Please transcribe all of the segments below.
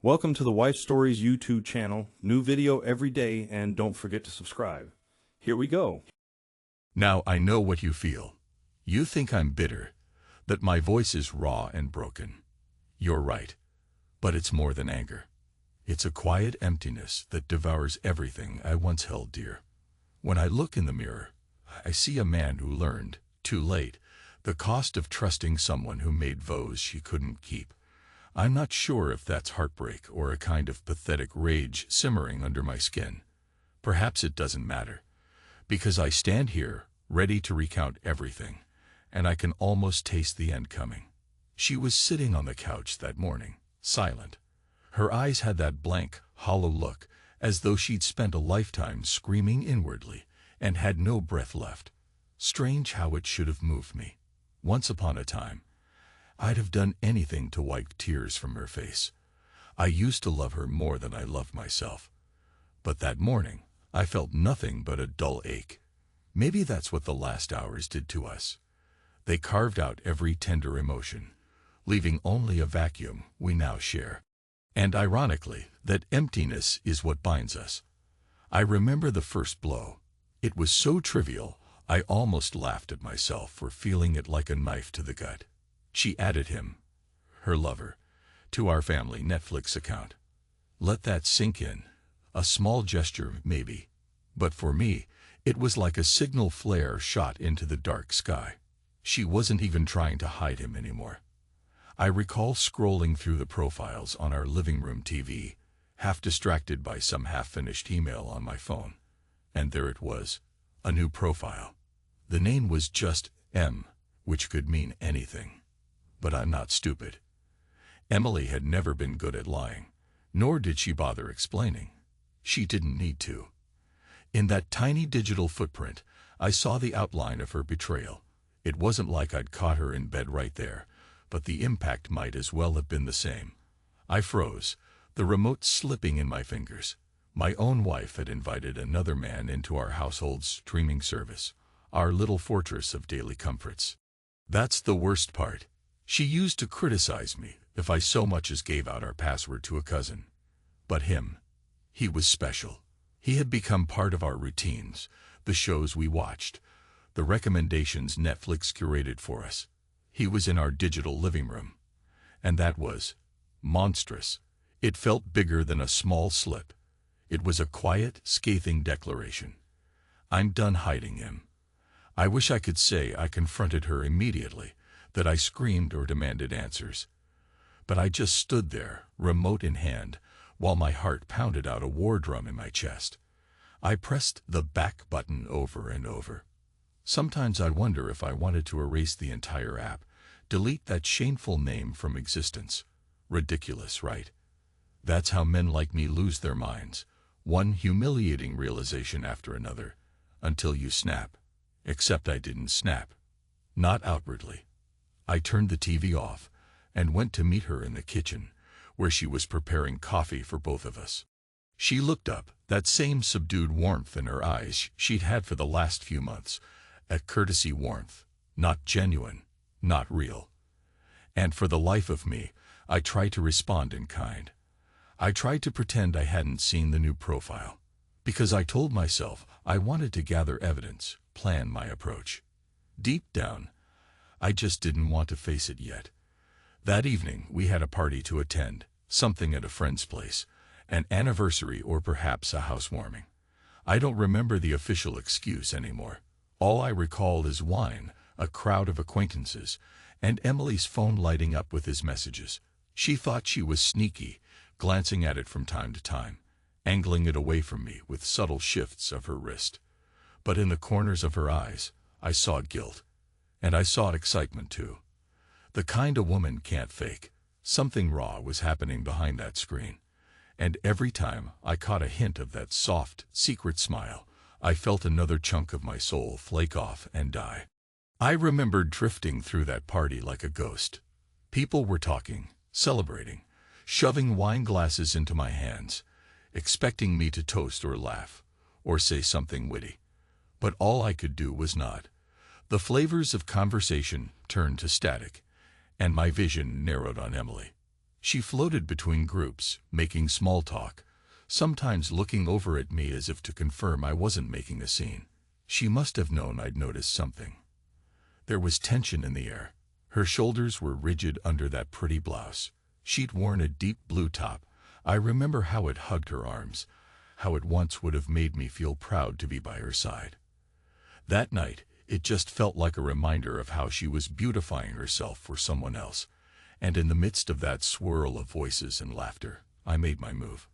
Welcome to the Wife Stories YouTube channel. New video every day, and don't forget to subscribe. Here we go. Now I know what you feel. You think I'm bitter, that my voice is raw and broken. You're right, but it's more than anger. It's a quiet emptiness that devours everything I once held dear. When I look in the mirror, I see a man who learned, too late, the cost of trusting someone who made vows she couldn't keep. I'm not sure if that's heartbreak or a kind of pathetic rage simmering under my skin. Perhaps it doesn't matter, because I stand here, ready to recount everything, and I can almost taste the end coming. She was sitting on the couch that morning, silent. Her eyes had that blank, hollow look, as though she'd spent a lifetime screaming inwardly and had no breath left. Strange how it should have moved me. Once upon a time, I'd have done anything to wipe tears from her face. I used to love her more than I loved myself. But that morning, I felt nothing but a dull ache. Maybe that's what the last hours did to us. They carved out every tender emotion, leaving only a vacuum we now share. And ironically, that emptiness is what binds us. I remember the first blow. It was so trivial, I almost laughed at myself for feeling it like a knife to the gut. She added him, her lover, to our family Netflix account. Let that sink in. A small gesture, maybe. But for me, it was like a signal flare shot into the dark sky. She wasn't even trying to hide him anymore. I recall scrolling through the profiles on our living room TV, half distracted by some half-finished email on my phone. And there it was, a new profile. The name was just M, which could mean anything. But I'm not stupid. Emily had never been good at lying, nor did she bother explaining. She didn't need to. In that tiny digital footprint, I saw the outline of her betrayal. It wasn't like I'd caught her in bed right there, but the impact might as well have been the same. I froze, the remote slipping in my fingers. My own wife had invited another man into our household's streaming service, our little fortress of daily comforts. That's the worst part. She used to criticize me if I so much as gave out our password to a cousin. But him, he was special. He had become part of our routines, the shows we watched, the recommendations Netflix curated for us. He was in our digital living room. And that was monstrous. It felt bigger than a small slip. It was a quiet, scathing declaration. I'm done hiding him. I wish I could say I confronted her immediately, that I screamed or demanded answers. But I just stood there, remote in hand, while my heart pounded out a war drum in my chest. I pressed the back button over and over. Sometimes I wonder if I wanted to erase the entire app, delete that shameful name from existence. Ridiculous, right? That's how men like me lose their minds, one humiliating realization after another, until you snap. Except I didn't snap. Not outwardly. I turned the TV off and went to meet her in the kitchen, where she was preparing coffee for both of us. She looked up, that same subdued warmth in her eyes she'd had for the last few months, a courtesy warmth, not genuine, not real. And for the life of me, I tried to respond in kind. I tried to pretend I hadn't seen the new profile, because I told myself I wanted to gather evidence, plan my approach. Deep down, I just didn't want to face it yet. That evening, we had a party to attend, something at a friend's place, an anniversary or perhaps a housewarming. I don't remember the official excuse anymore. All I recall is wine, a crowd of acquaintances, and Emily's phone lighting up with his messages. She thought she was sneaky, glancing at it from time to time, angling it away from me with subtle shifts of her wrist. But in the corners of her eyes, I saw guilt. And I saw excitement too. The kind a woman can't fake. Something raw was happening behind that screen. And every time I caught a hint of that soft, secret smile, I felt another chunk of my soul flake off and die. I remembered drifting through that party like a ghost. People were talking, celebrating, shoving wine glasses into my hands, expecting me to toast or laugh, or say something witty. But all I could do was nod. The flavors of conversation turned to static, and my vision narrowed on Emily. She floated between groups, making small talk, sometimes looking over at me as if to confirm I wasn't making a scene. She must have known I'd noticed something. There was tension in the air. Her shoulders were rigid under that pretty blouse. She'd worn a deep blue top. I remember how it hugged her arms, how it once would have made me feel proud to be by her side. That night, it just felt like a reminder of how she was beautifying herself for someone else. And in the midst of that swirl of voices and laughter, I made my move.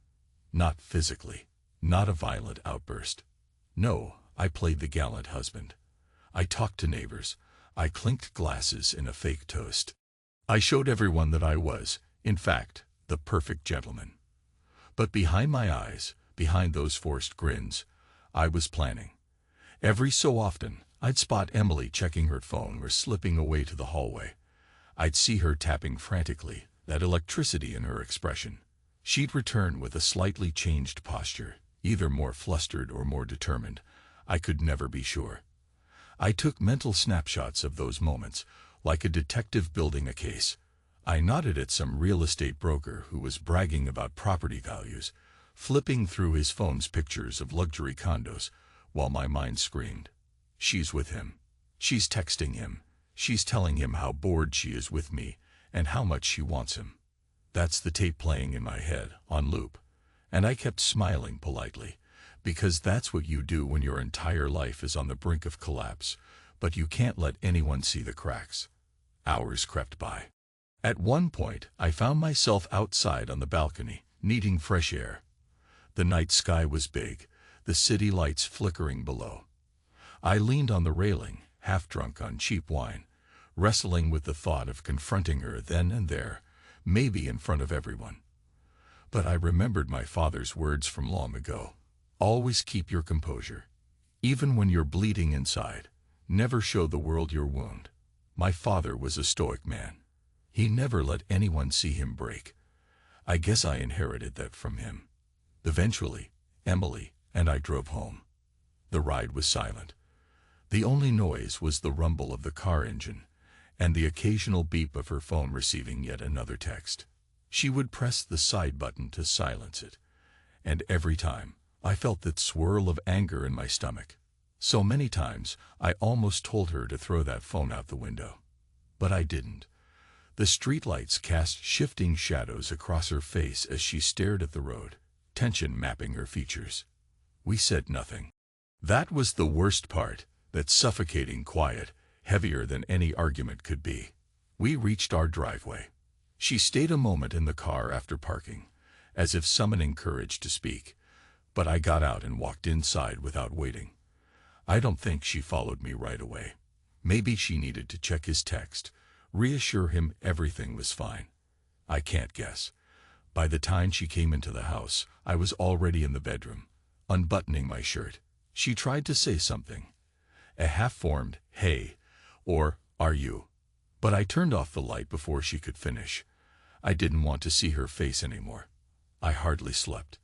Not physically, not a violent outburst. No, I played the gallant husband. I talked to neighbors. I clinked glasses in a fake toast. I showed everyone that I was, in fact, the perfect gentleman. But behind my eyes, behind those forced grins, I was planning. Every so often, I'd spot Emily checking her phone or slipping away to the hallway. I'd see her tapping frantically, that electricity in her expression. She'd return with a slightly changed posture, either more flustered or more determined. I could never be sure. I took mental snapshots of those moments, like a detective building a case. I nodded at some real estate broker who was bragging about property values, flipping through his phone's pictures of luxury condos, while my mind screamed, "She's with him. She's texting him. She's telling him how bored she is with me and how much she wants him." That's the tape playing in my head, on loop. And I kept smiling politely, because that's what you do when your entire life is on the brink of collapse, but you can't let anyone see the cracks. Hours crept by. At one point, I found myself outside on the balcony, needing fresh air. The night sky was big, the city lights flickering below. I leaned on the railing, half drunk on cheap wine, wrestling with the thought of confronting her then and there, maybe in front of everyone. But I remembered my father's words from long ago. Always keep your composure. Even when you're bleeding inside, never show the world your wound. My father was a stoic man. He never let anyone see him break. I guess I inherited that from him. Eventually, Emily and I drove home. The ride was silent. The only noise was the rumble of the car engine, and the occasional beep of her phone receiving yet another text. She would press the side button to silence it, and every time, I felt that swirl of anger in my stomach. So many times, I almost told her to throw that phone out the window. But I didn't. The streetlights cast shifting shadows across her face as she stared at the road, tension mapping her features. We said nothing. That was the worst part, that suffocating quiet, heavier than any argument could be. We reached our driveway. She stayed a moment in the car after parking, as if summoning courage to speak, but I got out and walked inside without waiting. I don't think she followed me right away. Maybe she needed to check his text, reassure him everything was fine. I can't guess. By the time she came into the house, I was already in the bedroom, unbuttoning my shirt. She tried to say something, a half-formed, "Hey," or "Are you?" But I turned off the light before she could finish. I didn't want to see her face anymore. I hardly slept.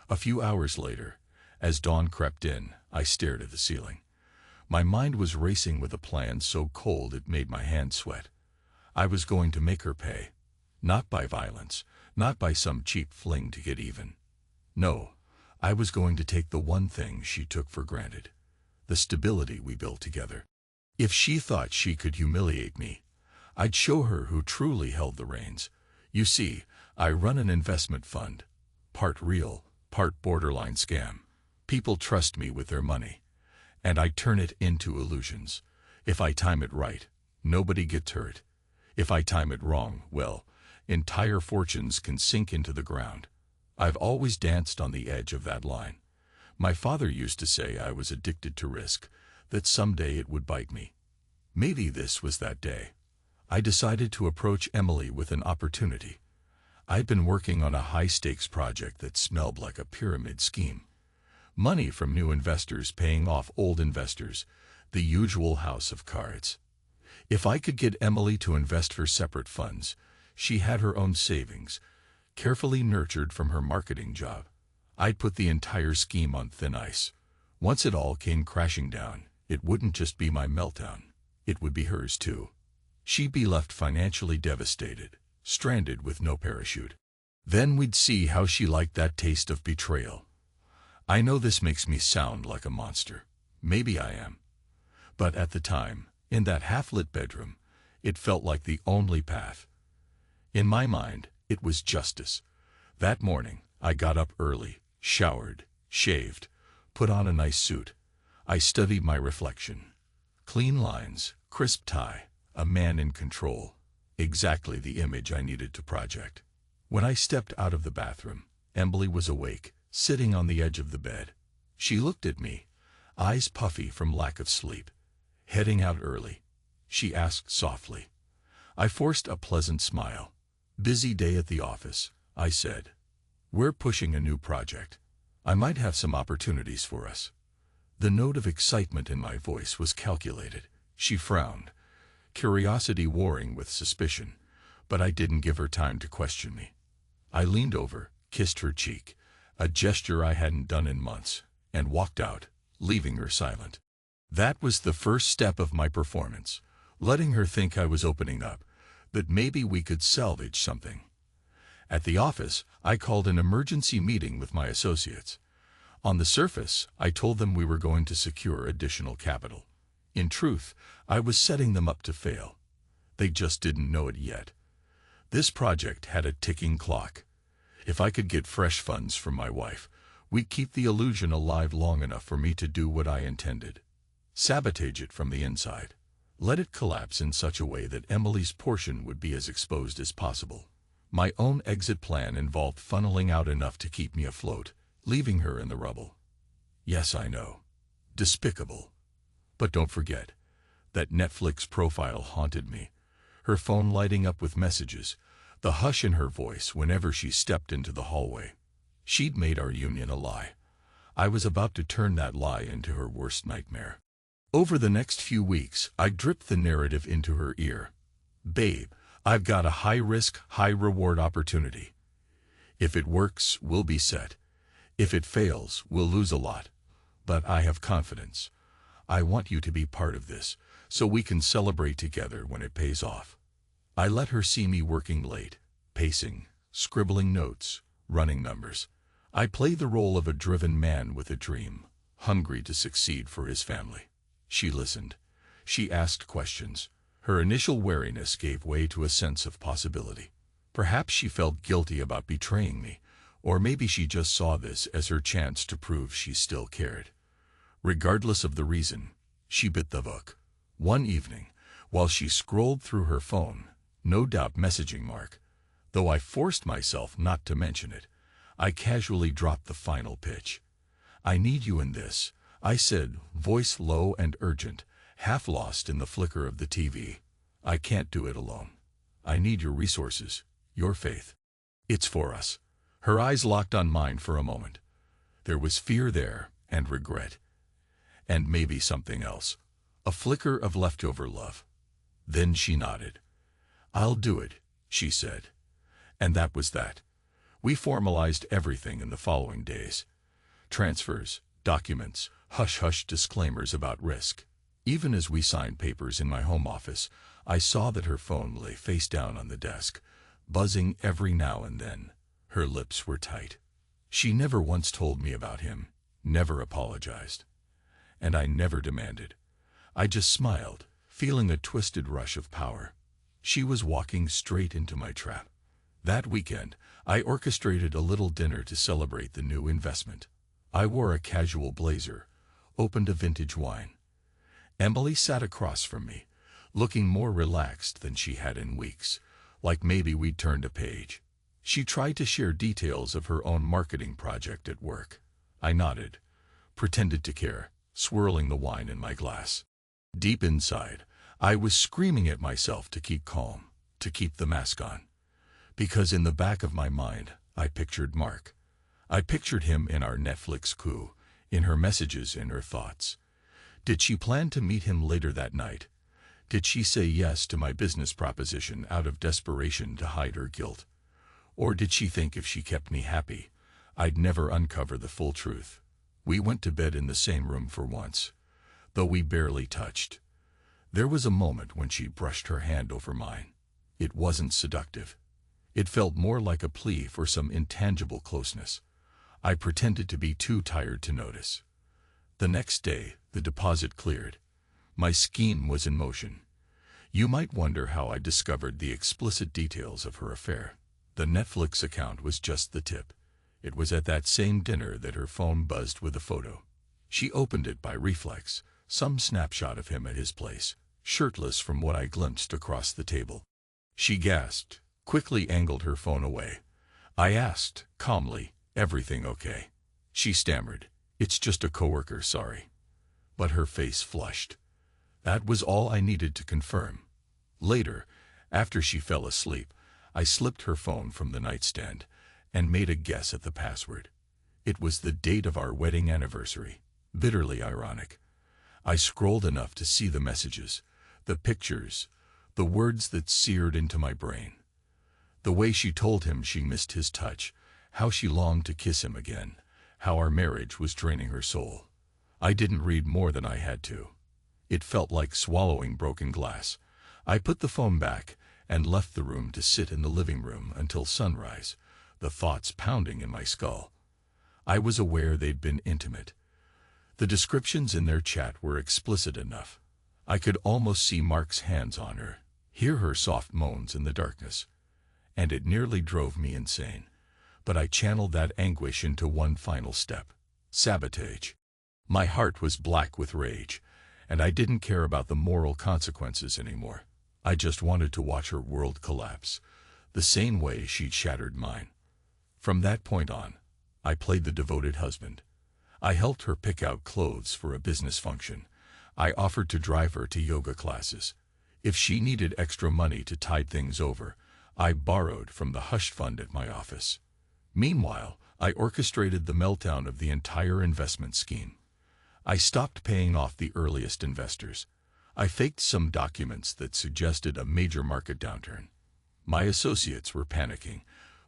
A few hours later, as dawn crept in, I stared at the ceiling. My mind was racing with a plan so cold it made my hands sweat. I was going to make her pay. Not by violence, not by some cheap fling to get even. No, I was going to take the one thing she took for granted, the stability we built together. If she thought she could humiliate me, I'd show her who truly held the reins. You see, I run an investment fund, part real, part borderline scam. People trust me with their money, and I turn it into illusions. If I time it right, nobody gets hurt. If I time it wrong, well, entire fortunes can sink into the ground. I've always danced on the edge of that line. My father used to say I was addicted to risk, that someday it would bite me. Maybe this was that day. I decided to approach Emily with an opportunity. I'd been working on a high-stakes project that smelled like a pyramid scheme. Money from new investors paying off old investors, the usual house of cards. If I could get Emily to invest for separate funds, she had her own savings, carefully nurtured from her marketing job. I'd put the entire scheme on thin ice. Once it all came crashing down, it wouldn't just be my meltdown. It would be hers too. She'd be left financially devastated, stranded with no parachute. Then we'd see how she liked that taste of betrayal. I know this makes me sound like a monster. Maybe I am. But at the time, in that half-lit bedroom, it felt like the only path. In my mind, it was justice. That morning, I got up early, showered, shaved, put on a nice suit. I studied my reflection. Clean lines, crisp tie, a man in control. Exactly the image I needed to project. When I stepped out of the bathroom, Emily was awake, sitting on the edge of the bed. She looked at me, eyes puffy from lack of sleep. Heading out early? She asked softly. I forced a pleasant smile. Busy day at the office, I said. We're pushing a new project. I might have some opportunities for us. The note of excitement in my voice was calculated. She frowned, curiosity warring with suspicion, but I didn't give her time to question me. I leaned over, kissed her cheek, a gesture I hadn't done in months, and walked out, leaving her silent. That was the first step of my performance, letting her think I was opening up, that maybe we could salvage something. At the office, I called an emergency meeting with my associates. On the surface, I told them we were going to secure additional capital. In truth, I was setting them up to fail. They just didn't know it yet. This project had a ticking clock. If I could get fresh funds from my wife, we'd keep the illusion alive long enough for me to do what I intended. Sabotage it from the inside. Let it collapse in such a way that Emily's portion would be as exposed as possible. My own exit plan involved funneling out enough to keep me afloat, leaving her in the rubble. Yes, I know. Despicable. But don't forget, that Netflix profile haunted me. Her phone lighting up with messages, the hush in her voice whenever she stepped into the hallway. She'd made our union a lie. I was about to turn that lie into her worst nightmare. Over the next few weeks, I dripped the narrative into her ear. Babe, I've got a high-risk, high-reward opportunity. If it works, we'll be set. If it fails, we'll lose a lot. But I have confidence. I want you to be part of this, so we can celebrate together when it pays off. I let her see me working late, pacing, scribbling notes, running numbers. I played the role of a driven man with a dream, hungry to succeed for his family. She listened. She asked questions. Her initial wariness gave way to a sense of possibility. Perhaps she felt guilty about betraying me, or maybe she just saw this as her chance to prove she still cared. Regardless of the reason, she bit the hook. One evening, while she scrolled through her phone, no doubt messaging Mark, though I forced myself not to mention it, I casually dropped the final pitch. I need you in this, I said, voice low and urgent, half lost in the flicker of the TV. I can't do it alone. I need your resources, your faith. It's for us. Her eyes locked on mine for a moment. There was fear there, and regret. And maybe something else. A flicker of leftover love. Then she nodded. I'll do it, she said. And that was that. We formalized everything in the following days. Transfers, documents, hush-hush disclaimers about risk. Even as we signed papers in my home office, I saw that her phone lay face down on the desk, buzzing every now and then. Her lips were tight. She never once told me about him, never apologized. And I never demanded. I just smiled, feeling a twisted rush of power. She was walking straight into my trap. That weekend, I orchestrated a little dinner to celebrate the new investment. I wore a casual blazer, opened a vintage wine. Emily sat across from me, looking more relaxed than she had in weeks, like maybe we'd turned a page. She tried to share details of her own marketing project at work. I nodded, pretended to care, swirling the wine in my glass. Deep inside, I was screaming at myself to keep calm, to keep the mask on. Because in the back of my mind, I pictured Mark. I pictured him in our Netflix coup, in her messages, in her thoughts. Did she plan to meet him later that night? Did she say yes to my business proposition out of desperation to hide her guilt? Or did she think if she kept me happy, I'd never uncover the full truth? We went to bed in the same room for once, though we barely touched. There was a moment when she brushed her hand over mine. It wasn't seductive. It felt more like a plea for some intangible closeness. I pretended to be too tired to notice. The next day, the deposit cleared. My scheme was in motion. You might wonder how I discovered the explicit details of her affair. The Netflix account was just the tip. It was at that same dinner that her phone buzzed with a photo. She opened it by reflex, some snapshot of him at his place, shirtless from what I glimpsed across the table. She gasped, quickly angled her phone away. I asked, calmly, "Everything okay?" She stammered, "It's just a coworker, sorry." But her face flushed. That was all I needed to confirm. Later, after she fell asleep, I slipped her phone from the nightstand and made a guess at the password. It was the date of our wedding anniversary, bitterly ironic. I scrolled enough to see the messages, the pictures, the words that seared into my brain. The way she told him she missed his touch, how she longed to kiss him again, how our marriage was draining her soul. I didn't read more than I had to. It felt like swallowing broken glass. I put the phone back and left the room to sit in the living room until sunrise, the thoughts pounding in my skull. I was aware they'd been intimate. The descriptions in their chat were explicit enough. I could almost see Mark's hands on her, hear her soft moans in the darkness. And it nearly drove me insane. But I channeled that anguish into one final step: sabotage. My heart was black with rage, and I didn't care about the moral consequences anymore. I just wanted to watch her world collapse, the same way she'd shattered mine. From that point on, I played the devoted husband. I helped her pick out clothes for a business function. I offered to drive her to yoga classes. If she needed extra money to tide things over, I borrowed from the hush fund at my office. Meanwhile, I orchestrated the meltdown of the entire investment scheme. I stopped paying off the earliest investors. I faked some documents that suggested a major market downturn. My associates were panicking,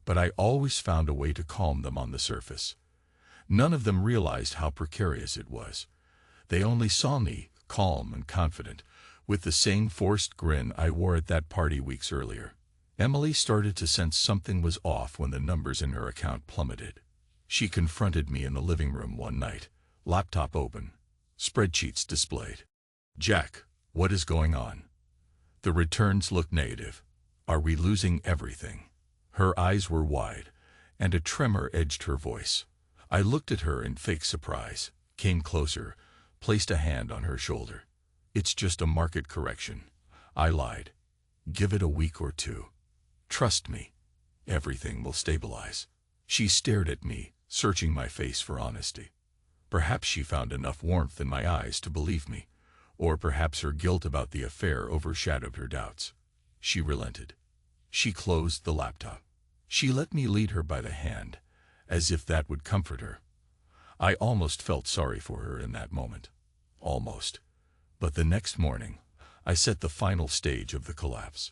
but I always found a way to calm them on the surface. None of them realized how precarious it was. They only saw me, calm and confident, with the same forced grin I wore at that party weeks earlier. Emily started to sense something was off when the numbers in her account plummeted. She confronted me in the living room one night, laptop open, spreadsheets displayed. "Jack, what is going on?" The returns looked negative. "Are we losing everything?" Her eyes were wide, and a tremor edged her voice. I looked at her in fake surprise, came closer, placed a hand on her shoulder. "It's just a market correction," I lied. "Give it a week or two. Trust me, everything will stabilize." She stared at me, searching my face for honesty. Perhaps she found enough warmth in my eyes to believe me, or perhaps her guilt about the affair overshadowed her doubts. She relented. She closed the laptop. She let me lead her by the hand, as if that would comfort her. I almost felt sorry for her in that moment. Almost. But the next morning, I set the final stage of the collapse.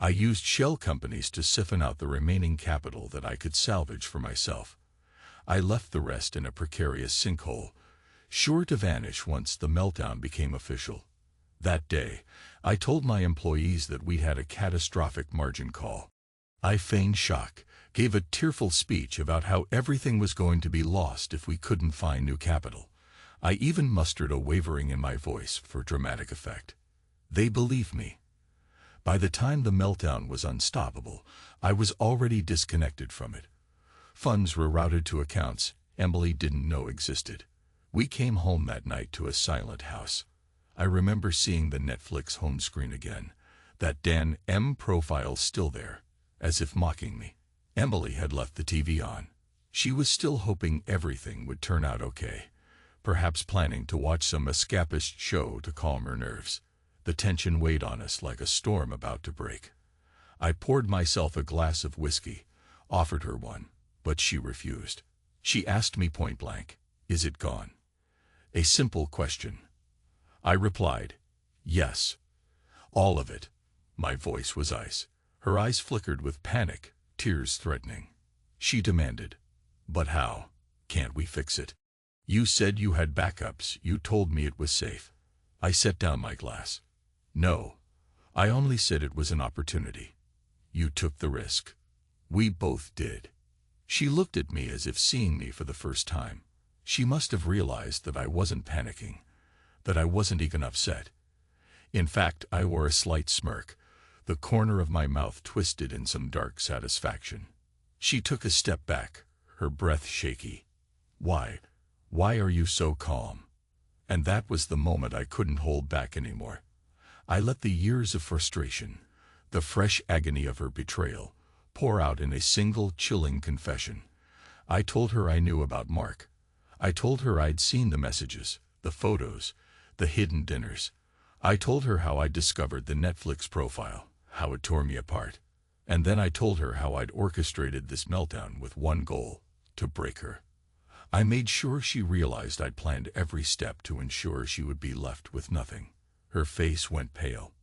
I used shell companies to siphon out the remaining capital that I could salvage for myself. I left the rest in a precarious sinkhole, sure to vanish once the meltdown became official. That day, I told my employees that we'd had a catastrophic margin call. I feigned shock, gave a tearful speech about how everything was going to be lost if we couldn't find new capital. I even mustered a wavering in my voice for dramatic effect. They believed me. By the time the meltdown was unstoppable, I was already disconnected from it. Funds were routed to accounts Emily didn't know existed. We came home that night to a silent house. I remember seeing the Netflix home screen again, that Dan M profile still there, as if mocking me. Emily had left the TV on. She was still hoping everything would turn out okay, perhaps planning to watch some escapist show to calm her nerves. The tension weighed on us like a storm about to break. I poured myself a glass of whiskey, offered her one, but she refused. She asked me point blank, "Is it gone?" A simple question. I replied, "Yes. All of it." My voice was ice. Her eyes flickered with panic, tears threatening. She demanded, "But how? Can't we fix it? You said you had backups. You told me it was safe." I set down my glass. "No. I only said it was an opportunity. You took the risk. We both did. She looked at me as if seeing me for the first time. She must have realized that I wasn't panicking, that I wasn't even upset. In fact, I wore a slight smirk, the corner of my mouth twisted in some dark satisfaction. She took a step back, her breath shaky. Why are you so calm? And that was the moment I couldn't hold back anymore. I let the years of frustration, the fresh agony of her betrayal, pour out in a single chilling confession. I told her I knew about Mark. I told her I'd seen the messages, the photos, the hidden dinners. I told her how I'd discovered the Netflix profile, how it tore me apart. And then I told her how I'd orchestrated this meltdown with one goal, to break her. I made sure she realized I'd planned every step to ensure she would be left with nothing. Her face went pale.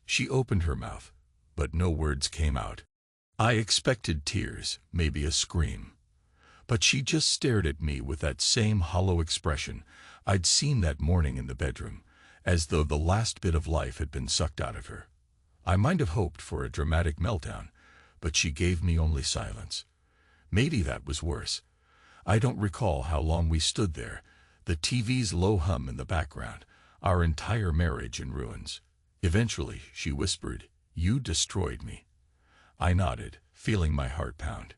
She opened her mouth, but no words came out. I expected tears, maybe a scream. But she just stared at me with that same hollow expression I'd seen that morning in the bedroom, as though the last bit of life had been sucked out of her. I might have hoped for a dramatic meltdown, but she gave me only silence. Maybe that was worse. I don't recall how long we stood there, the TV's low hum in the background, our entire marriage in ruins. Eventually, she whispered, "You destroyed me." I nodded, feeling my heart pound.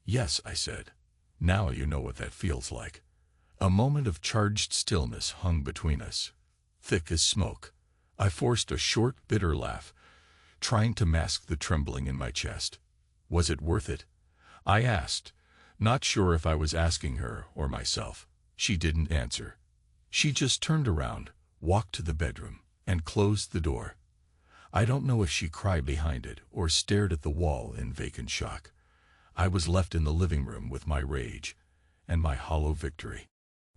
"Yes," I said. "Now you know what that feels like." A moment of charged stillness hung between us, thick as smoke. I forced a short, bitter laugh, trying to mask the trembling in my chest. Was it worth it? I asked, not sure if I was asking her or myself. She didn't answer. She just turned around, walked to the bedroom, and closed the door. I don't know if she cried behind it or stared at the wall in vacant shock. I was left in the living room with my rage and my hollow victory.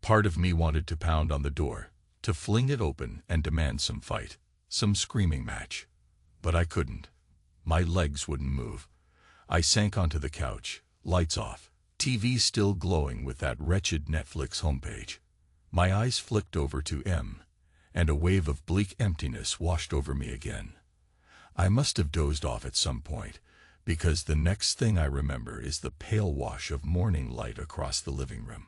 Part of me wanted to pound on the door, to fling it open and demand some fight, some screaming match. But I couldn't. My legs wouldn't move. I sank onto the couch, lights off, TV still glowing with that wretched Netflix homepage. My eyes flicked over to M, and a wave of bleak emptiness washed over me again. I must have dozed off at some point, because the next thing I remember is the pale wash of morning light across the living room.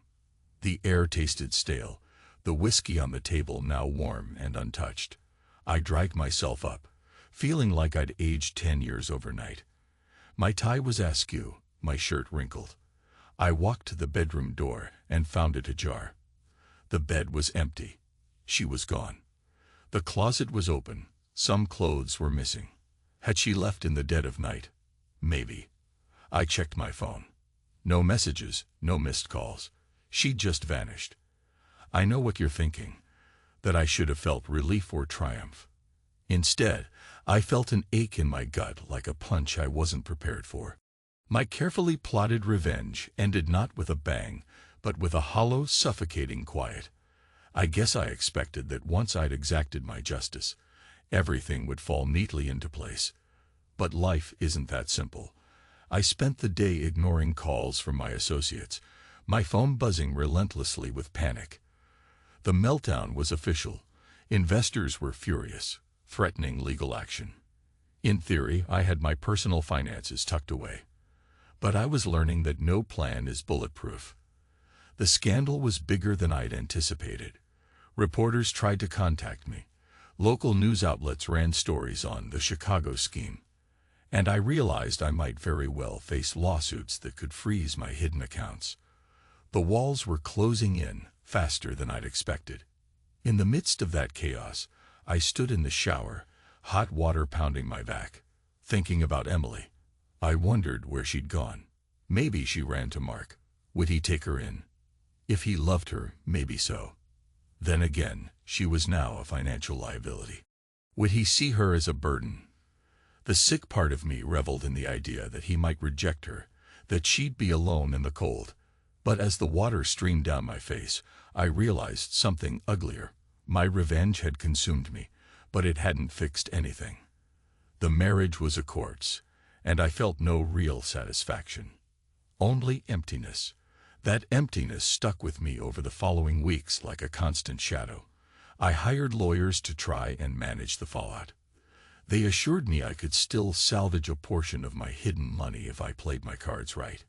The air tasted stale, the whiskey on the table now warm and untouched. I dragged myself up, feeling like I'd aged 10 years overnight. My tie was askew, my shirt wrinkled. I walked to the bedroom door and found it ajar. The bed was empty. She was gone. The closet was open. Some clothes were missing. Had she left in the dead of night? Maybe. I checked my phone. No messages, no missed calls. She'd just vanished. I know what you're thinking, that I should have felt relief or triumph. Instead, I felt an ache in my gut like a punch I wasn't prepared for. My carefully plotted revenge ended not with a bang, but with a hollow, suffocating quiet. I guess I expected that once I'd exacted my justice, everything would fall neatly into place. But life isn't that simple. I spent the day ignoring calls from my associates, my phone buzzing relentlessly with panic. The meltdown was official. Investors were furious, threatening legal action. In theory, I had my personal finances tucked away. But I was learning that no plan is bulletproof. The scandal was bigger than I'd anticipated. Reporters tried to contact me. Local news outlets ran stories on the Chicago scheme. And I realized I might very well face lawsuits that could freeze my hidden accounts. The walls were closing in faster than I'd expected. In the midst of that chaos, I stood in the shower, hot water pounding my back, thinking about Emily. I wondered where she'd gone. Maybe she ran to Mark. Would he take her in? If he loved her, maybe so. Then again, she was now a financial liability. Would he see her as a burden? The sick part of me reveled in the idea that he might reject her, that she'd be alone in the cold. But as the water streamed down my face, I realized something uglier. My revenge had consumed me, but it hadn't fixed anything. The marriage was a corpse, and I felt no real satisfaction. Only emptiness. That emptiness stuck with me over the following weeks like a constant shadow. I hired lawyers to try and manage the fallout. They assured me I could still salvage a portion of my hidden money if I played my cards right.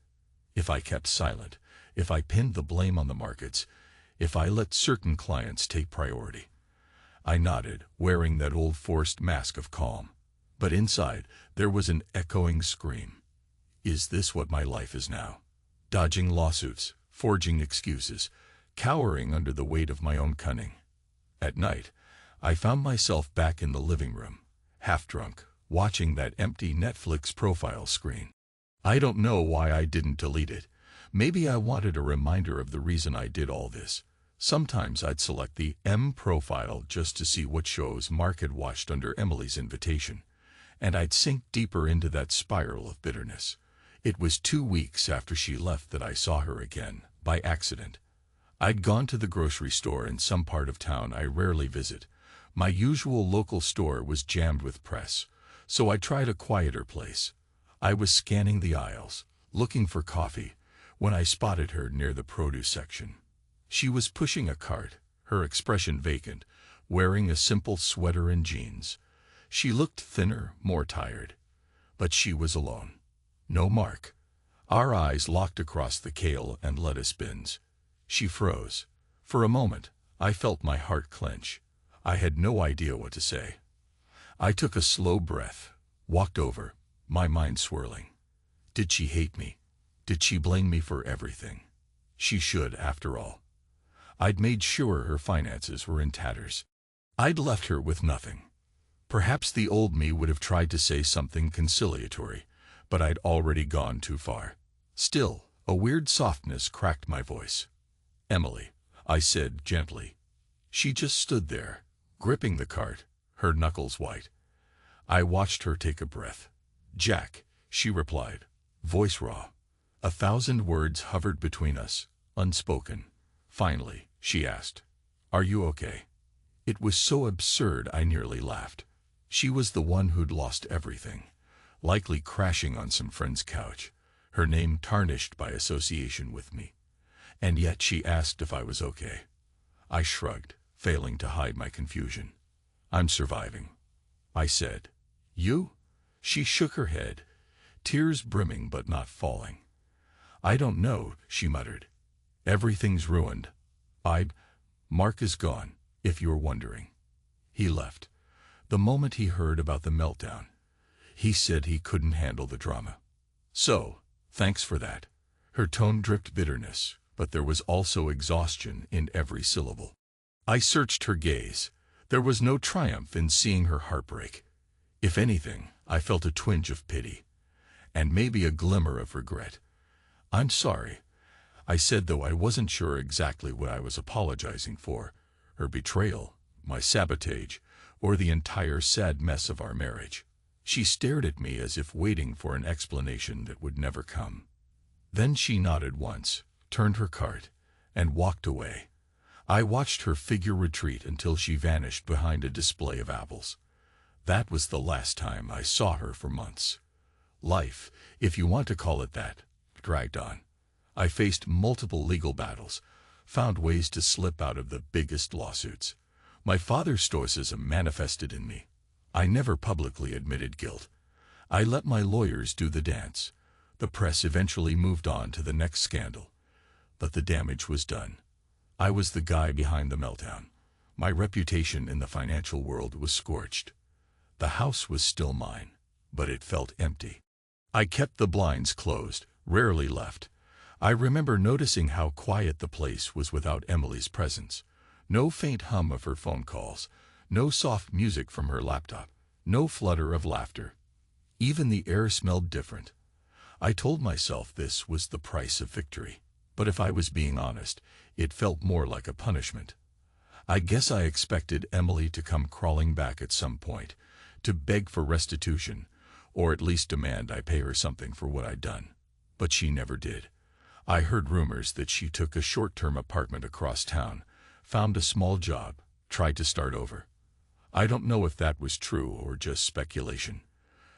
If I kept silent, if I pinned the blame on the markets, if I let certain clients take priority. I nodded, wearing that old forced mask of calm. But inside, there was an echoing scream. Is this what my life is now? Dodging lawsuits, forging excuses, cowering under the weight of my own cunning. At night, I found myself back in the living room, half drunk, watching that empty Netflix profile screen. I don't know why I didn't delete it. Maybe I wanted a reminder of the reason I did all this. Sometimes I'd select the M profile just to see what shows Mark had watched under Emily's invitation, and I'd sink deeper into that spiral of bitterness. It was 2 weeks after she left that I saw her again, by accident. I'd gone to the grocery store in some part of town I rarely visit. My usual local store was jammed with press, so I tried a quieter place. I was scanning the aisles, looking for coffee, when I spotted her near the produce section. She was pushing a cart, her expression vacant, wearing a simple sweater and jeans. She looked thinner, more tired. But she was alone. No Mark. Our eyes locked across the kale and lettuce bins. She froze. For a moment, I felt my heart clench. I had no idea what to say. I took a slow breath, walked over, my mind swirling. Did she hate me? Did she blame me for everything? She should, after all. I'd made sure her finances were in tatters. I'd left her with nothing. Perhaps the old me would have tried to say something conciliatory, but I'd already gone too far. Still, a weird softness cracked my voice. "Emily," I said gently. She just stood there, gripping the cart, her knuckles white. I watched her take a breath. "Jack," she replied, voice raw. 1,000 words hovered between us, unspoken. Finally, she asked, "Are you okay?" It was so absurd I nearly laughed. She was the one who'd lost everything, likely crashing on some friend's couch, her name tarnished by association with me. And yet she asked if I was okay. I shrugged, failing to hide my confusion. "I'm surviving," I said. "You?" She shook her head, tears brimming but not falling. "I don't know," she muttered. "Everything's ruined. Mark is gone, if you're wondering. He left the moment he heard about the meltdown. He said he couldn't handle the drama. So, thanks for that." Her tone dripped bitterness, but there was also exhaustion in every syllable. I searched her gaze. There was no triumph in seeing her heartbreak. If anything, I felt a twinge of pity, and maybe a glimmer of regret. "I'm sorry," I said, though I wasn't sure exactly what I was apologizing for: her betrayal, my sabotage, or the entire sad mess of our marriage. She stared at me as if waiting for an explanation that would never come. Then she nodded once, turned her cart, and walked away. I watched her figure retreat until she vanished behind a display of apples. That was the last time I saw her for months. Life, if you want to call it that, dragged on. I faced multiple legal battles, found ways to slip out of the biggest lawsuits. My father's stoicism manifested in me. I never publicly admitted guilt. I let my lawyers do the dance. The press eventually moved on to the next scandal. But the damage was done. I was the guy behind the meltdown. My reputation in the financial world was scorched. The house was still mine, but it felt empty. I kept the blinds closed, rarely left. I remember noticing how quiet the place was without Emily's presence. No faint hum of her phone calls, no soft music from her laptop, no flutter of laughter. Even the air smelled different. I told myself this was the price of victory, but if I was being honest, it felt more like a punishment. I guess I expected Emily to come crawling back at some point, to beg for restitution, or at least demand I pay her something for what I'd done. But she never did. I heard rumors that she took a short-term apartment across town, found a small job, tried to start over. I don't know if that was true or just speculation.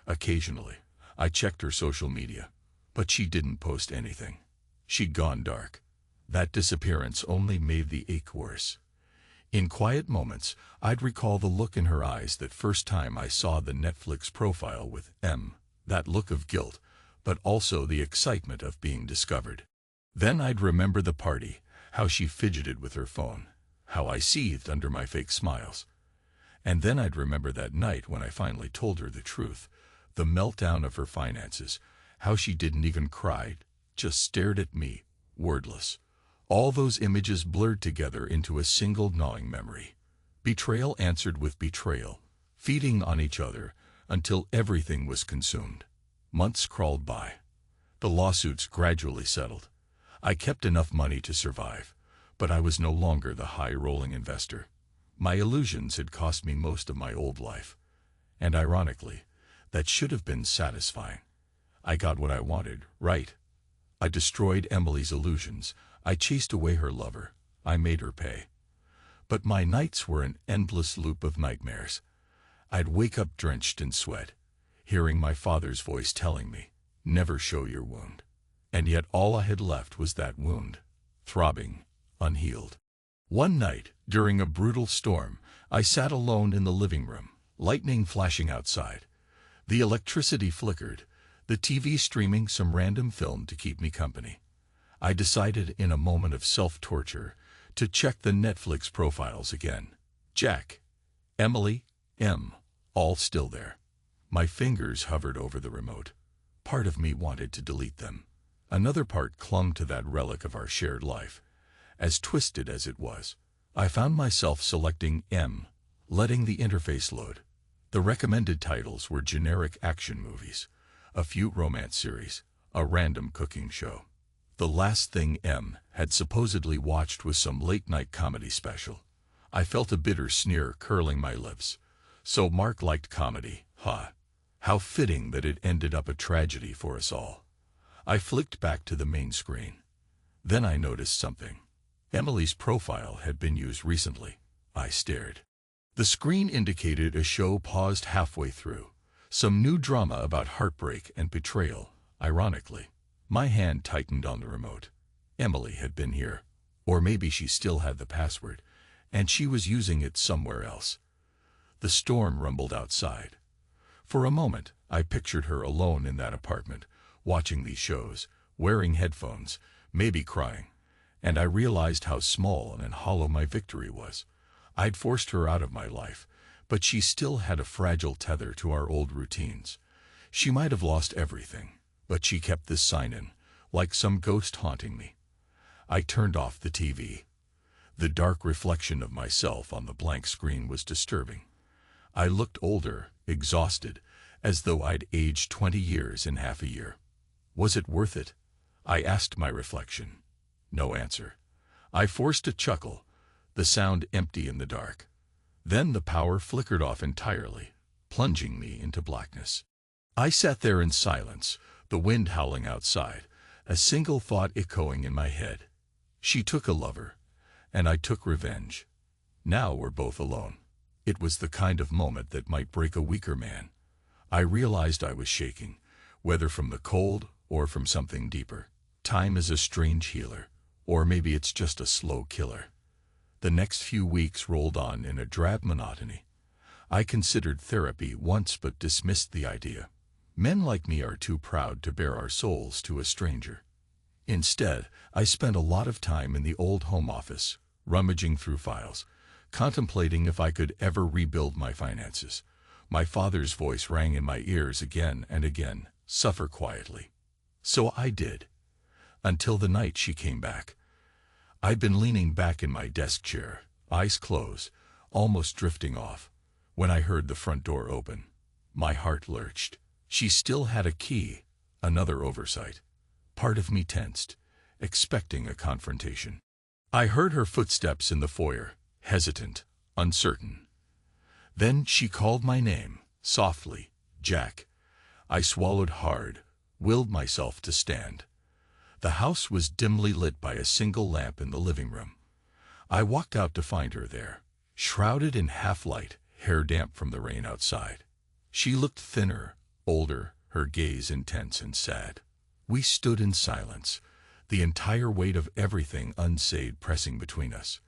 Occasionally, I checked her social media, but she didn't post anything. She'd gone dark. That disappearance only made the ache worse. In quiet moments, I'd recall the look in her eyes that first time I saw the Netflix profile with M, that look of guilt, but also the excitement of being discovered. Then I'd remember the party, how she fidgeted with her phone, how I seethed under my fake smiles. And then I'd remember that night when I finally told her the truth, the meltdown of her finances, how she didn't even cry, just stared at me, wordless. All those images blurred together into a single gnawing memory. Betrayal answered with betrayal, feeding on each other until everything was consumed. Months crawled by. The lawsuits gradually settled. I kept enough money to survive, but I was no longer the high-rolling investor. My illusions had cost me most of my old life. And ironically, that should have been satisfying. I got what I wanted, right? I destroyed Emily's illusions. I chased away her lover. I made her pay. But my nights were an endless loop of nightmares. I'd wake up drenched in sweat, hearing my father's voice telling me, "Never show your wound." And yet all I had left was that wound, throbbing, unhealed. One night, during a brutal storm, I sat alone in the living room, lightning flashing outside. The electricity flickered, the TV streaming some random film to keep me company. I decided in a moment of self-torture to check the Netflix profiles again. Jack, Emily, M, all still there. My fingers hovered over the remote. Part of me wanted to delete them. Another part clung to that relic of our shared life. As twisted as it was, I found myself selecting M, letting the interface load. The recommended titles were generic action movies, a few romance series, a random cooking show. The last thing M had supposedly watched was some late-night comedy special. I felt a bitter sneer curling my lips. So Mark liked comedy, huh? How fitting that it ended up a tragedy for us all. I flicked back to the main screen. Then I noticed something. Emily's profile had been used recently. I stared. The screen indicated a show paused halfway through. Some new drama about heartbreak and betrayal, ironically. My hand tightened on the remote. Emily had been here. Or maybe she still had the password, and she was using it somewhere else. The storm rumbled outside. For a moment, I pictured her alone in that apartment, watching these shows, wearing headphones, maybe crying. And I realized how small and hollow my victory was. I'd forced her out of my life, but she still had a fragile tether to our old routines. She might have lost everything, but she kept this sign in, like some ghost haunting me. I turned off the TV. The dark reflection of myself on the blank screen was disturbing. I looked older, exhausted, as though I'd aged 20 years in half a year. Was it worth it? I asked my reflection. No answer. I forced a chuckle, the sound empty in the dark. Then the power flickered off entirely, plunging me into blackness. I sat there in silence, the wind howling outside, a single thought echoing in my head. She took a lover, and I took revenge. Now we're both alone. It was the kind of moment that might break a weaker man. I realized I was shaking, whether from the cold or from something deeper. Time is a strange healer, or maybe it's just a slow killer. The next few weeks rolled on in a drab monotony. I considered therapy once but dismissed the idea. Men like me are too proud to bare our souls to a stranger. Instead, I spent a lot of time in the old home office, rummaging through files, contemplating if I could ever rebuild my finances. My father's voice rang in my ears again and again, "Suffer quietly." So I did. Until the night she came back. I'd been leaning back in my desk chair, eyes closed, almost drifting off, when I heard the front door open. My heart lurched. She still had a key, another oversight. Part of me tensed, expecting a confrontation. I heard her footsteps in the foyer, hesitant, uncertain. Then she called my name, softly, "Jack." I swallowed hard, willed myself to stand. The house was dimly lit by a single lamp in the living room. I walked out to find her there, shrouded in half-light, hair damp from the rain outside. She looked thinner, older, her gaze intense and sad. We stood in silence, the entire weight of everything unsaid pressing between us.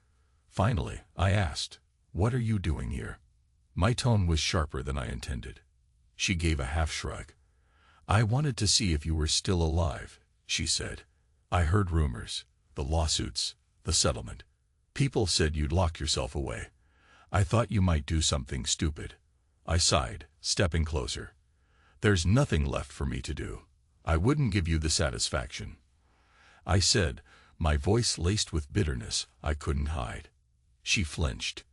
Finally, I asked, "What are you doing here?" My tone was sharper than I intended. She gave a half shrug. "I wanted to see if you were still alive," she said. "I heard rumors, the lawsuits, the settlement. People said you'd lock yourself away. I thought you might do something stupid." I sighed, stepping closer. "There's nothing left for me to do. I wouldn't give you the satisfaction," I said, my voice laced with bitterness I couldn't hide. She flinched.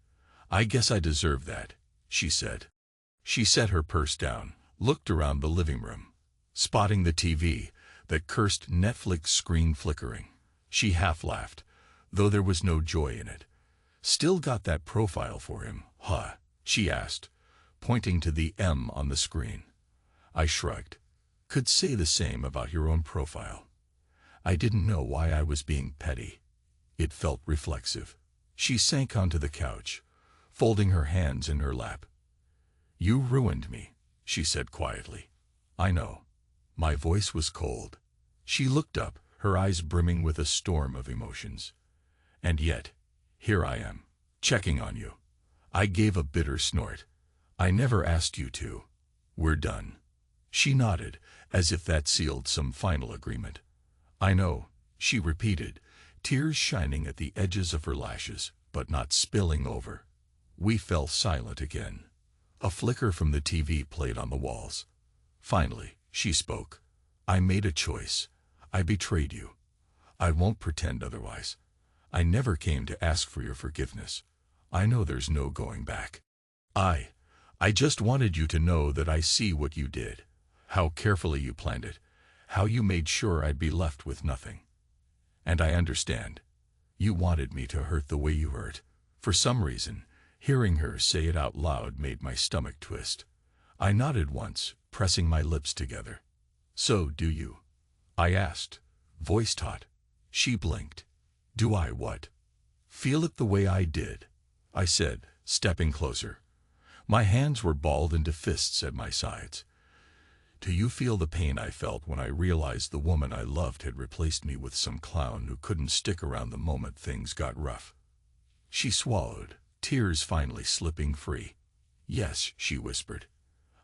"I guess I deserve that," she said. She set her purse down, looked around the living room, spotting the TV, that cursed Netflix screen flickering. She half laughed, though there was no joy in it. "Still got that profile for him, huh?" she asked, pointing to the M on the screen. I shrugged. "Could say the same about your own profile." I didn't know why I was being petty. It felt reflexive. She sank onto the couch, folding her hands in her lap. "You ruined me," she said quietly. "I know." My voice was cold. She looked up, her eyes brimming with a storm of emotions. "And yet, here I am, checking on you." I gave a bitter snort. "I never asked you to. We're done." She nodded, as if that sealed some final agreement. "I know," she repeated, tears shining at the edges of her lashes, but not spilling over. We fell silent again. A flicker from the TV played on the walls. Finally, she spoke. "I made a choice. I betrayed you. I won't pretend otherwise. I never came to ask for your forgiveness. I know there's no going back. I just wanted you to know that I see what you did, how carefully you planned it, how you made sure I'd be left with nothing. And I understand. You wanted me to hurt the way you hurt." For some reason, hearing her say it out loud made my stomach twist. I nodded once, pressing my lips together. "So do you?" I asked, voice taut. She blinked. "Do I what?" "Feel it the way I did," I said, stepping closer. My hands were balled into fists at my sides. "Do you feel the pain I felt when I realized the woman I loved had replaced me with some clown who couldn't stick around the moment things got rough?" She swallowed, tears finally slipping free. "Yes," she whispered.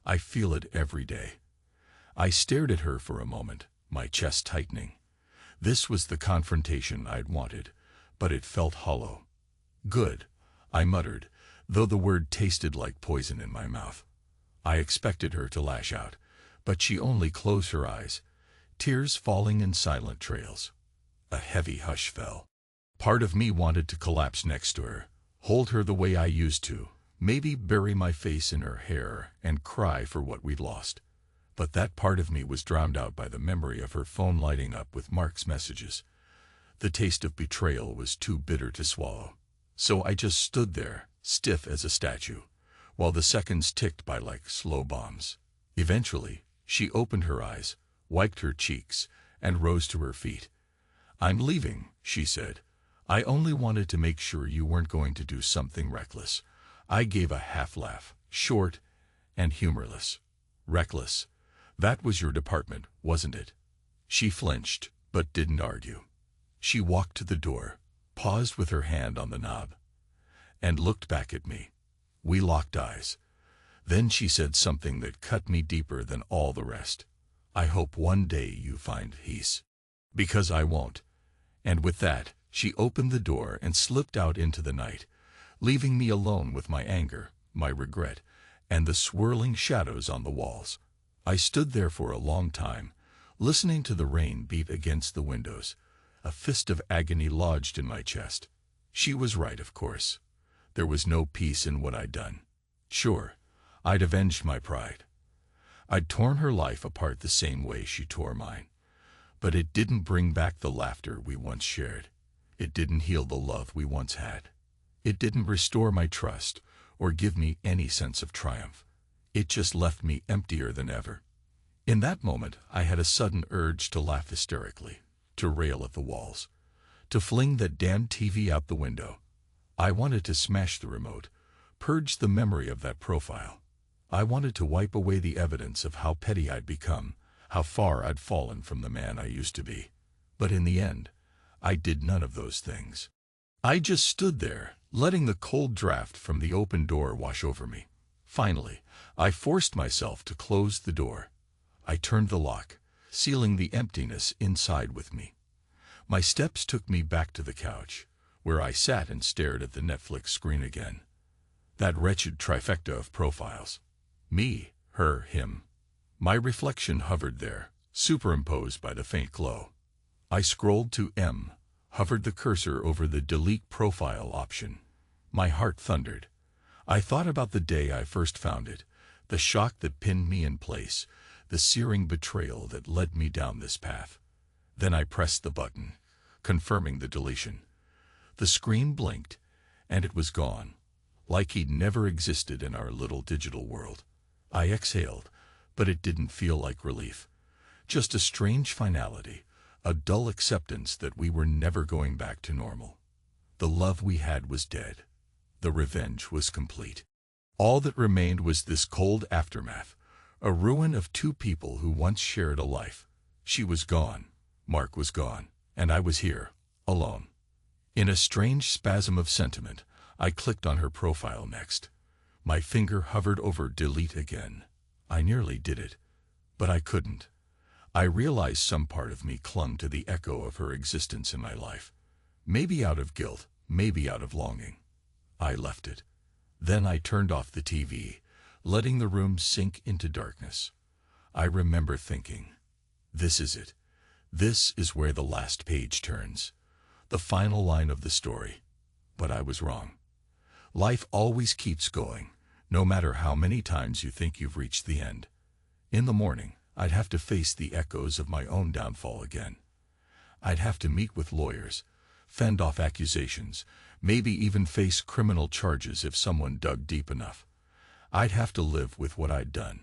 "I feel it every day." I stared at her for a moment, my chest tightening. This was the confrontation I'd wanted, but it felt hollow. "Good," I muttered, though the word tasted like poison in my mouth. I expected her to lash out, but she only closed her eyes, tears falling in silent trails. A heavy hush fell. Part of me wanted to collapse next to her, hold her the way I used to, maybe bury my face in her hair and cry for what we'd lost. But that part of me was drowned out by the memory of her phone lighting up with Mark's messages. The taste of betrayal was too bitter to swallow. So I just stood there, stiff as a statue, while the seconds ticked by like slow bombs. Eventually, she opened her eyes, wiped her cheeks, and rose to her feet. "I'm leaving," she said. "I only wanted to make sure you weren't going to do something reckless." I gave a half laugh, short and humorless. "Reckless? That was your department, wasn't it?" She flinched, but didn't argue. She walked to the door, paused with her hand on the knob, and looked back at me. We locked eyes. Then she said something that cut me deeper than all the rest. "I hope one day you find peace." Because I won't. And with that, she opened the door and slipped out into the night, leaving me alone with my anger, my regret, and the swirling shadows on the walls. I stood there for a long time, listening to the rain beat against the windows, a fist of agony lodged in my chest. She was right, of course. There was no peace in what I'd done. Sure, I'd avenged my pride. I'd torn her life apart the same way she tore mine. But it didn't bring back the laughter we once shared. It didn't heal the love we once had. It didn't restore my trust or give me any sense of triumph. It just left me emptier than ever. In that moment, I had a sudden urge to laugh hysterically, to rail at the walls, to fling that damn TV out the window. I wanted to smash the remote, purge the memory of that profile. I wanted to wipe away the evidence of how petty I'd become, how far I'd fallen from the man I used to be. But in the end, I did none of those things. I just stood there, letting the cold draft from the open door wash over me. Finally, I forced myself to close the door. I turned the lock, sealing the emptiness inside with me. My steps took me back to the couch, where I sat and stared at the Netflix screen again. That wretched trifecta of profiles. Me, her, him. My reflection hovered there, superimposed by the faint glow. I scrolled to M, hovered the cursor over the delete profile option. My heart thundered. I thought about the day I first found it, the shock that pinned me in place, the searing betrayal that led me down this path. Then I pressed the button, confirming the deletion. The screen blinked, and it was gone, like he'd never existed in our little digital world. I exhaled, but it didn't feel like relief. Just a strange finality, a dull acceptance that we were never going back to normal. The love we had was dead. The revenge was complete. All that remained was this cold aftermath, a ruin of two people who once shared a life. She was gone, Mark was gone, and I was here, alone. In a strange spasm of sentiment, I clicked on her profile next. My finger hovered over delete again. I nearly did it, but I couldn't. I realized some part of me clung to the echo of her existence in my life. Maybe out of guilt, maybe out of longing. I left it. Then I turned off the TV, letting the room sink into darkness. I remember thinking, this is it. This is where the last page turns. The final line of the story. But I was wrong. Life always keeps going, no matter how many times you think you've reached the end. In the morning, I'd have to face the echoes of my own downfall again. I'd have to meet with lawyers, fend off accusations, maybe even face criminal charges if someone dug deep enough. I'd have to live with what I'd done.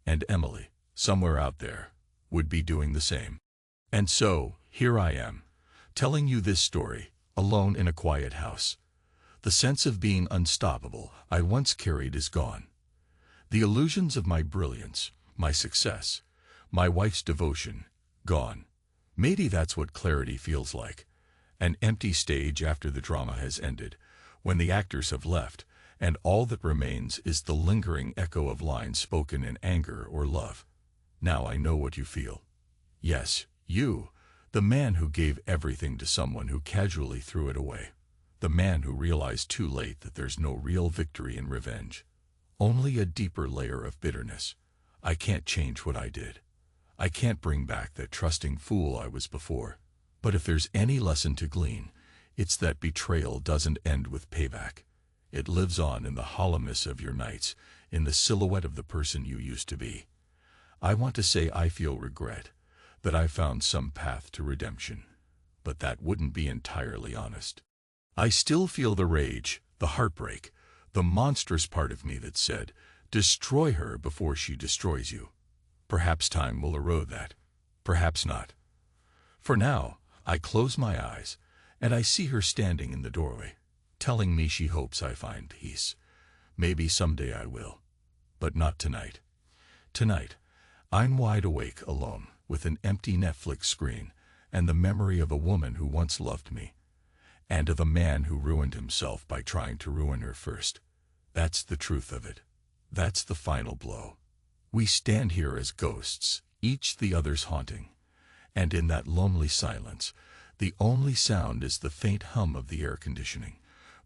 And Emily, somewhere out there, would be doing the same. And so, here I am, telling you this story, alone in a quiet house. The sense of being unstoppable I once carried is gone. The illusions of my brilliance, my success, my wife's devotion, gone. Maybe that's what clarity feels like. An empty stage after the drama has ended, when the actors have left, and all that remains is the lingering echo of lines spoken in anger or love. Now I know what you feel. Yes, you, the man who gave everything to someone who casually threw it away. The man who realized too late that there's no real victory in revenge. Only a deeper layer of bitterness. I can't change what I did. I can't bring back that trusting fool I was before. But if there's any lesson to glean, it's that betrayal doesn't end with payback. It lives on in the hollowness of your nights, in the silhouette of the person you used to be. I want to say I feel regret, that I found some path to redemption. But that wouldn't be entirely honest. I still feel the rage, the heartbreak, the monstrous part of me that said, destroy her before she destroys you. Perhaps time will erode that. Perhaps not. For now, I close my eyes, and I see her standing in the doorway, telling me she hopes I find peace. Maybe someday I will, but not tonight. Tonight, I'm wide awake alone, with an empty Netflix screen, and the memory of a woman who once loved me, and of a man who ruined himself by trying to ruin her first. That's the truth of it. That's the final blow. We stand here as ghosts, each the other's haunting. And in that lonely silence, the only sound is the faint hum of the air conditioning,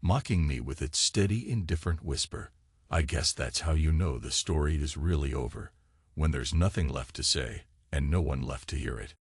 mocking me with its steady, indifferent whisper. I guess that's how you know the story is really over, when there's nothing left to say, and no one left to hear it.